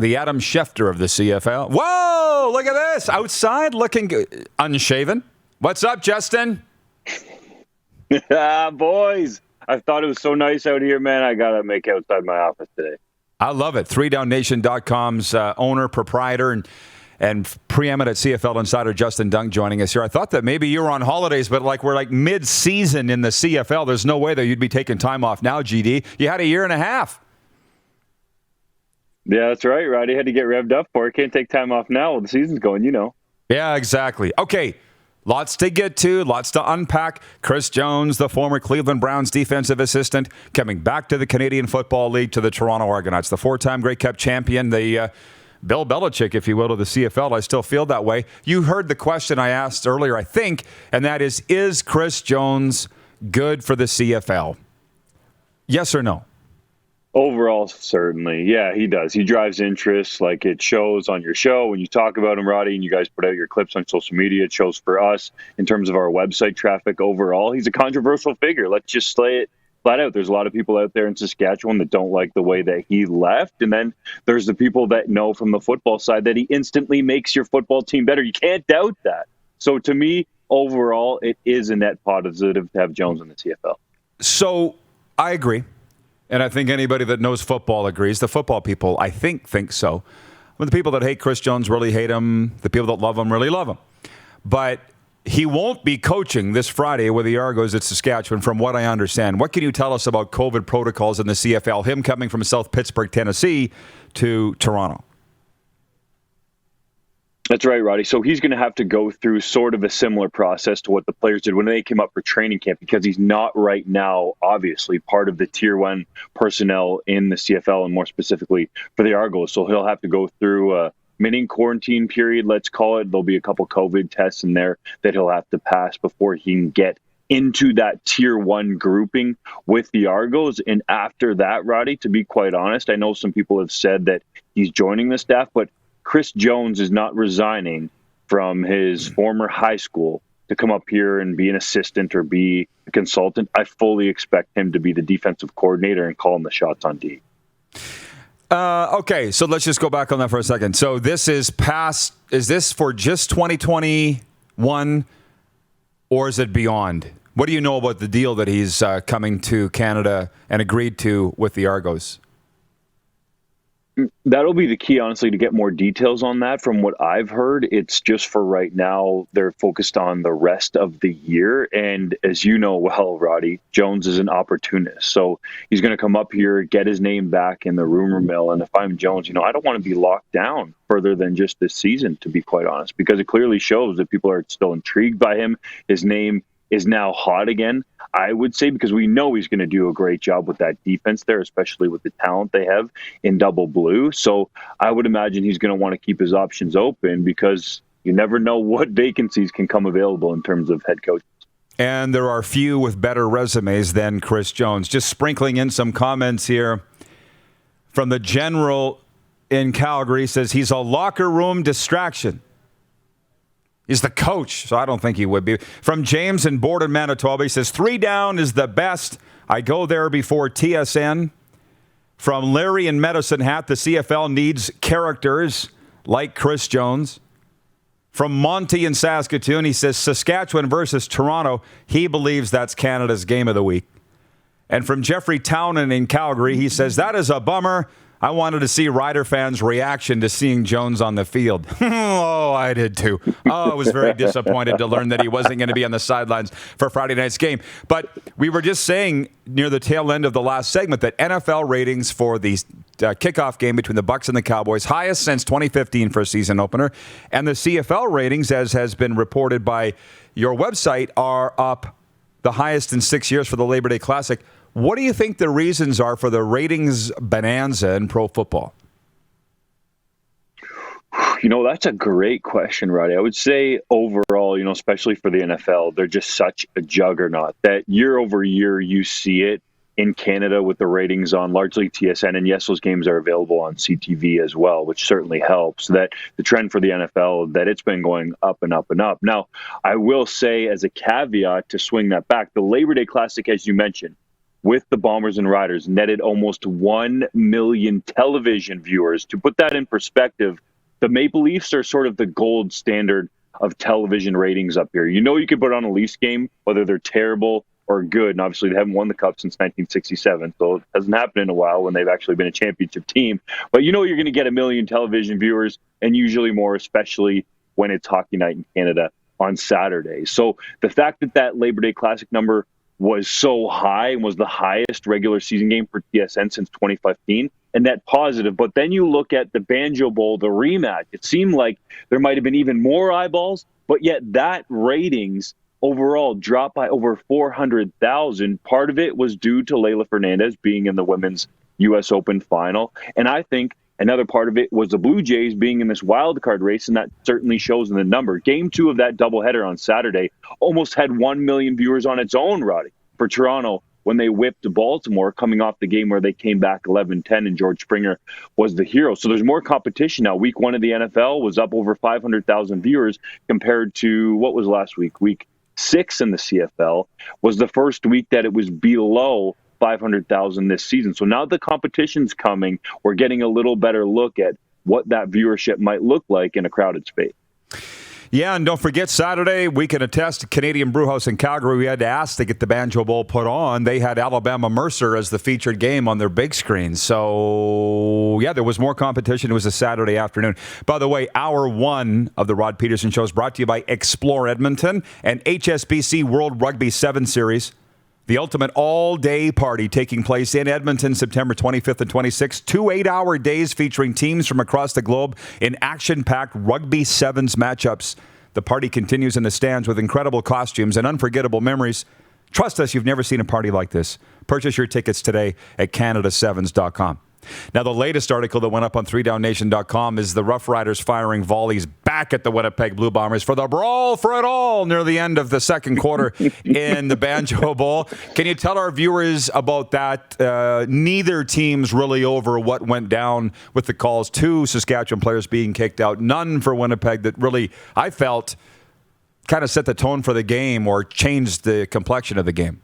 The Adam Schefter of the CFL. Whoa, look at this. Outside looking good. Unshaven. What's up, Justin? Boys, I thought it was so nice out here, man. I got to make outside my office today. I love it. 3downnation.com's owner, proprietor, and preeminent CFL insider Justin Dunk joining us here. I thought that maybe you were on holidays, but we're mid-season in the CFL. There's no way that you'd be taking time off now, GD. You had a year and a half. Yeah, that's right, Roddy. Had to get revved up for it. Can't take time off now while the season's going, Yeah, exactly. Okay, lots to get to, lots to unpack. Chris Jones, the former Cleveland Browns defensive assistant, coming back to the Canadian Football League to the Toronto Argonauts. The four-time Grey Cup champion, the Bill Belichick, if you will, to the CFL. I still feel that way. You heard the question I asked earlier, I think, and that is Chris Jones good for the CFL? Yes or no? Overall, certainly. Yeah, he does. He drives interest. It shows on your show when you talk about him, Roddy, and you guys put out your clips on social media. It shows for us in terms of our website traffic overall. He's a controversial figure. Let's just say it flat out. There's a lot of people out there in Saskatchewan that don't like the way that he left. And then there's the people that know from the football side that he instantly makes your football team better. You can't doubt that. So to me, overall, it is a net positive to have Jones in the CFL. So I agree. And I think anybody that knows football agrees. The football people, I think so. But the people that hate Chris Jones really hate him. The people that love him really love him. But he won't be coaching this Friday with the Argos at Saskatchewan, from what I understand. What can you tell us about COVID protocols in the CFL, him coming from South Pittsburgh, Tennessee, to Toronto? That's right, Roddy. So he's going to have to go through sort of a similar process to what the players did when they came up for training camp, because he's not right now, obviously, part of the Tier 1 personnel in the CFL, and more specifically for the Argos. So he'll have to go through a mini quarantine period, let's call it. There'll be a couple COVID tests in there that he'll have to pass before he can get into that Tier 1 grouping with the Argos. And after that, Roddy, to be quite honest, I know some people have said that he's joining the staff, but Chris Jones is not resigning from his former high school to come up here and be an assistant or be a consultant. I fully expect him to be the defensive coordinator and calling the shots on D. Okay, so let's just go back on that for a second. So this is past, is this for just 2021 or is it beyond? What do you know about the deal that he's coming to Canada and agreed to with the Argos? That'll be the key, honestly, to get more details on that. From what I've heard, it's just for right now, they're focused on the rest of the year. And as you know well, Roddy, Jones is an opportunist. So he's going to come up here, get his name back in the rumor mill. And if I'm Jones, I don't want to be locked down further than just this season, to be quite honest, because it clearly shows that people are still intrigued by him. His name is now hot again, I would say, because we know he's going to do a great job with that defense there, especially with the talent they have in double blue. So I would imagine he's going to want to keep his options open, because you never know what vacancies can come available in terms of head coaches. And there are few with better resumes than Chris Jones. Just sprinkling in some comments here from the general in Calgary. Says he's a locker room distraction. He's the coach, so I don't think he would be. From James in Borden, Manitoba, he says, 3 down is the best. I go there before TSN. From Larry in Medicine Hat, the CFL needs characters like Chris Jones. From Monty in Saskatoon, he says, Saskatchewan versus Toronto. He believes that's Canada's game of the week. And from Jeffrey Townend in Calgary, he says, that is a bummer. I wanted to see Rider fans' reaction to seeing Jones on the field. Oh, I did too. Oh, I was very disappointed to learn that he wasn't going to be on the sidelines for Friday night's game. But we were just saying near the tail end of the last segment that NFL ratings for the kickoff game between the Bucs and the Cowboys, highest since 2015 for a season opener. And the CFL ratings, as has been reported by your website, are up the highest in 6 years for the Labor Day Classic. What do you think the reasons are for the ratings bonanza in pro football? That's a great question, Roddy. I would say overall, especially for the NFL, they're just such a juggernaut that year over year you see it in Canada with the ratings on largely TSN. And yes, those games are available on CTV as well, which certainly helps. That the trend for the NFL, that it's been going up and up and up. Now, I will say as a caveat to swing that back, the Labor Day Classic, as you mentioned, with the Bombers and Riders netted almost 1 million television viewers. To put that in perspective, the Maple Leafs are sort of the gold standard of television ratings up here. You could put on a Leafs game, whether they're terrible or good, and obviously they haven't won the Cup since 1967, so it hasn't happened in a while when they've actually been a championship team. But you're going to get 1 million television viewers, and usually more, especially when it's hockey night in Canada on Saturday. So the fact that Labor Day Classic number was so high and was the highest regular season game for TSN since 2015, and net positive. But then you look at the Banjo Bowl, the rematch, it seemed like there might have been even more eyeballs, but yet that ratings overall dropped by over 400,000. Part of it was due to Leylah Fernandez being in the women's U.S. Open final. And I think another part of it was the Blue Jays being in this wild card race, and that certainly shows in the number. Game 2 of that doubleheader on Saturday almost had 1 million viewers on its own, Roddy, for Toronto when they whipped Baltimore, coming off the game where they came back 11-10 and George Springer was the hero. So there's more competition now. Week 1 of the NFL was up over 500,000 viewers compared to, what was last week? Week 6 in the CFL was the first week that it was below 500,000 this season. So now the competition's coming. We're getting a little better look at what that viewership might look like in a crowded space. Yeah, and don't forget Saturday, we can attest, Canadian Brewhouse in Calgary, we had to ask to get the Banjo Bowl put on. They had Alabama Mercer as the featured game on their big screen. So, yeah, there was more competition. It was a Saturday afternoon. By the way, hour 1 of the Rod Pedersen Show is brought to you by Explore Edmonton and HSBC World Rugby 7 Series. The ultimate all-day party taking place in Edmonton, September 25th and 26th. 2 8-hour days featuring teams from across the globe in action-packed Rugby Sevens matchups. The party continues in the stands with incredible costumes and unforgettable memories. Trust us, you've never seen a party like this. Purchase your tickets today at CanadaSevens.com. Now, the latest article that went up on 3downnation.com is the Roughriders firing volleys back at the Winnipeg Blue Bombers for the brawl for it all near the end of the second quarter in the Banjo Bowl. Can you tell our viewers about that? Neither team's really over what went down with the calls. 2 Saskatchewan players being kicked out. None for Winnipeg that really, I felt, kind of set the tone for the game or changed the complexion of the game.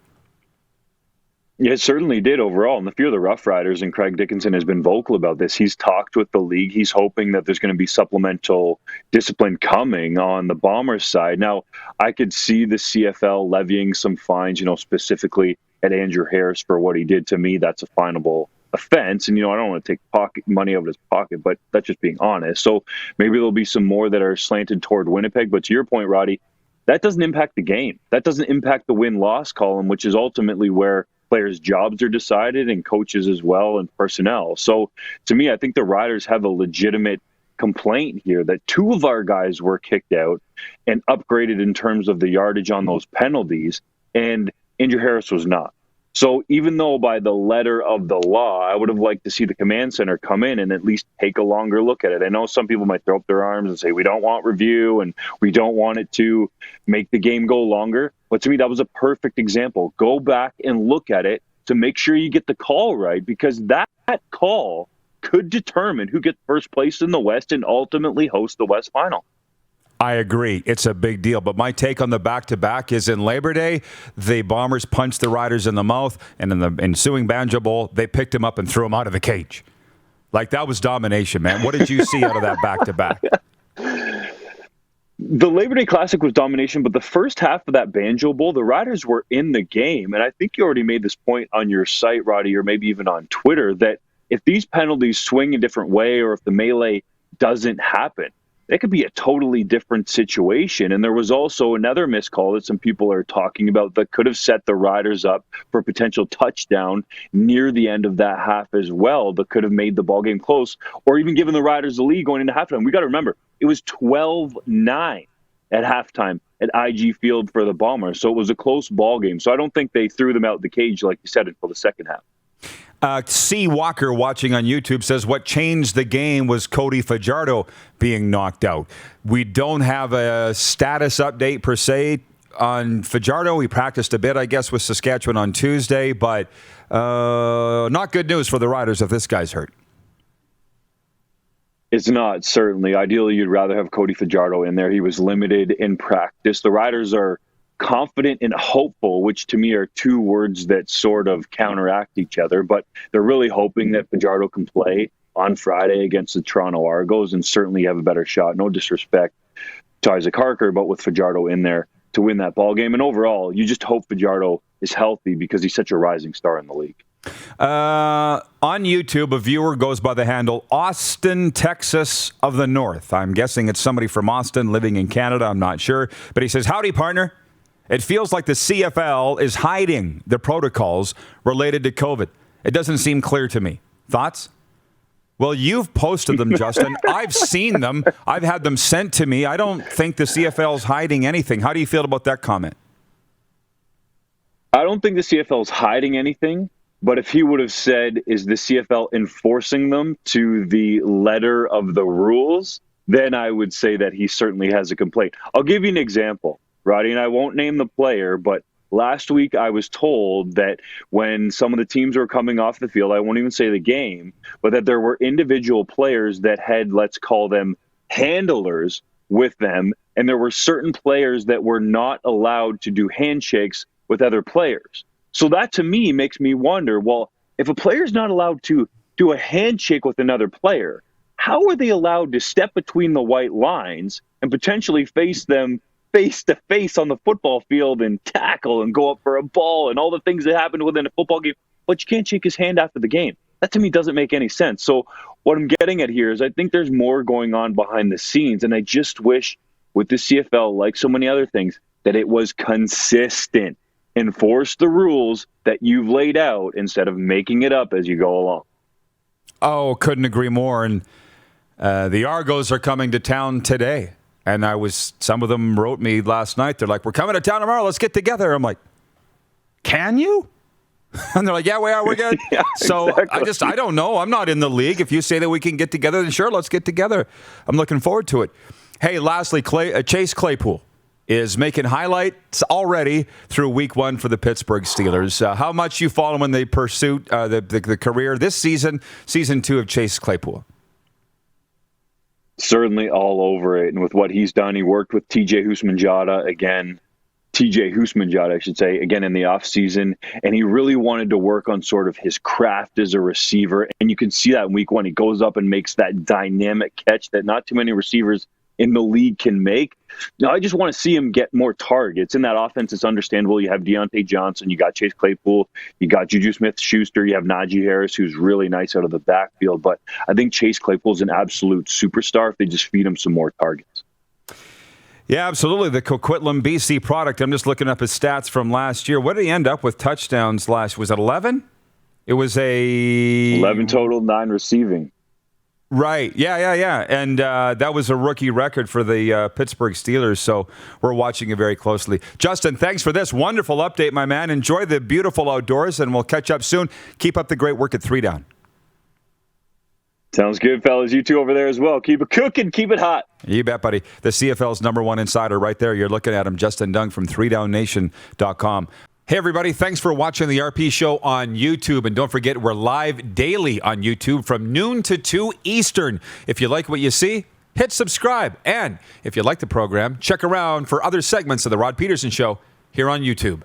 Yeah, it certainly did overall. And the fear of the Roughriders, and Craig Dickinson has been vocal about this. He's talked with the league. He's hoping that there's going to be supplemental discipline coming on the Bombers side. Now, I could see the CFL levying some fines, specifically at Andrew Harris for what he did. To me, that's a finable offense. And, I don't want to take pocket money out of his pocket, but that's just being honest. So maybe there'll be some more that are slanted toward Winnipeg. But to your point, Roddy, that doesn't impact the game. That doesn't impact the win-loss column, which is ultimately where players' jobs are decided and coaches as well and personnel. So to me, I think the Riders have a legitimate complaint here that 2 of our guys were kicked out and upgraded in terms of the yardage on those penalties, and Andrew Harris was not. So even though by the letter of the law, I would have liked to see the command center come in and at least take a longer look at it. I know some people might throw up their arms and say, we don't want review and we don't want it to make the game go longer. But to me, that was a perfect example. Go back and look at it to make sure you get the call right, because that call could determine who gets first place in the West and ultimately host the West Final. I agree. It's a big deal. But my take on the back-to-back is in Labor Day, the Bombers punched the Riders in the mouth, and in the ensuing Banjo Bowl, they picked him up and threw him out of the cage. Like, that was domination, man. What did you see out of that back-to-back? The Labor Day Classic was domination, but the first half of that Banjo Bowl, the Riders were in the game. And I think you already made this point on your site, Roddy, or maybe even on Twitter, that if these penalties swing a different way or if the melee doesn't happen, it could be a totally different situation. And there was also another missed call that some people are talking about that could have set the Riders up for a potential touchdown near the end of that half as well, that could have made the ball game close or even given the Riders the lead going into halftime. We got to remember, it was 12-9 at halftime at IG Field for the Bombers. So it was a close ball game. So I don't think they threw them out the cage, like you said, until the second half. C. Walker watching on YouTube says what changed the game was Cody Fajardo being knocked out. We don't have a status update per se on Fajardo. He practiced a bit, I guess, with Saskatchewan on Tuesday, but not good news for the Riders if this guy's hurt. It's not, certainly. Ideally, you'd rather have Cody Fajardo in there. He was limited in practice. The Riders are confident and hopeful, which to me are two words that sort of counteract each other, but they're really hoping that Fajardo can play on Friday against the Toronto Argos and certainly have a better shot. No disrespect to Isaac Harker, but with Fajardo in there to win that ball game. And overall, you just hope Fajardo is healthy because he's such a rising star in the league. On YouTube, a viewer goes by the handle Austin, Texas of the North. I'm guessing it's somebody from Austin living in Canada. I'm not sure. But he says, howdy, partner. It feels like the CFL is hiding the protocols related to COVID. It doesn't seem clear to me. Thoughts? Well, you've posted them, Justin. I've seen them. I've had them sent to me. I don't think the CFL is hiding anything. How do you feel about that comment? I don't think the CFL is hiding anything. But if he would have said, is the CFL enforcing them to the letter of the rules, then I would say that he certainly has a complaint. I'll give you an example, Roddy, and I won't name the player, but last week I was told that when some of the teams were coming off the field, I won't even say the game, but that there were individual players that had, let's call them handlers with them, and there were certain players that were not allowed to do handshakes with other players. So that to me makes me wonder, well, if a player's not allowed to do a handshake with another player, how are they allowed to step between the white lines and potentially face them face to face on the football field and tackle and go up for a ball and all the things that happen within a football game, but you can't shake his hand after the game? That to me doesn't make any sense. So what I'm getting at here is I think there's more going on behind the scenes, and I just wish with the CFL, like so many other things, that it was consistent. Enforce the rules that you've laid out instead of making it up as you go along. Oh, couldn't agree more. And the Argos are coming to town today. And some of them wrote me last night. They're like, we're coming to town tomorrow. Let's get together. I'm like, can you? And they're like, yeah, we are. We're good. Yeah, so exactly. I don't know. I'm not in the league. If you say that we can get together, then sure, let's get together. I'm looking forward to it. Hey, lastly, Chase Claypool is making highlights already through week one for the Pittsburgh Steelers. How much you follow in the pursuit, the career this season 2 of Chase Claypool? Certainly all over it. And with what he's done, he worked with TJ Houshmandzadeh, I should say, again in the offseason. And he really wanted to work on sort of his craft as a receiver. And you can see that in week one. He goes up and makes that dynamic catch that not too many receivers in the league can make. Now, I just want to see him get more targets. In that offense, it's understandable. You have Deontay Johnson, you got Chase Claypool, you got Juju Smith-Schuster, you have Najee Harris, who's really nice out of the backfield. But I think Chase Claypool's an absolute superstar if they just feed him some more targets. Yeah, absolutely. The Coquitlam BC product. I'm just looking up his stats from last year. What did he end up with touchdowns was it 11? It was 11 total, 9 receiving. Right. Yeah. And that was a rookie record for the Pittsburgh Steelers, so we're watching it very closely. Justin, thanks for this wonderful update, my man. Enjoy the beautiful outdoors, and we'll catch up soon. Keep up the great work at 3 Down. Sounds good, fellas. You two over there as well. Keep it cooking. Keep it hot. You bet, buddy. The CFL's #1 insider right there. You're looking at him, Justin Dung from 3downnation.com. Hey, everybody. Thanks for watching the RP Show on YouTube. And don't forget, we're live daily on YouTube from noon to 2 Eastern. If you like what you see, hit subscribe. And if you like the program, check around for other segments of The Rod Pedersen Show here on YouTube.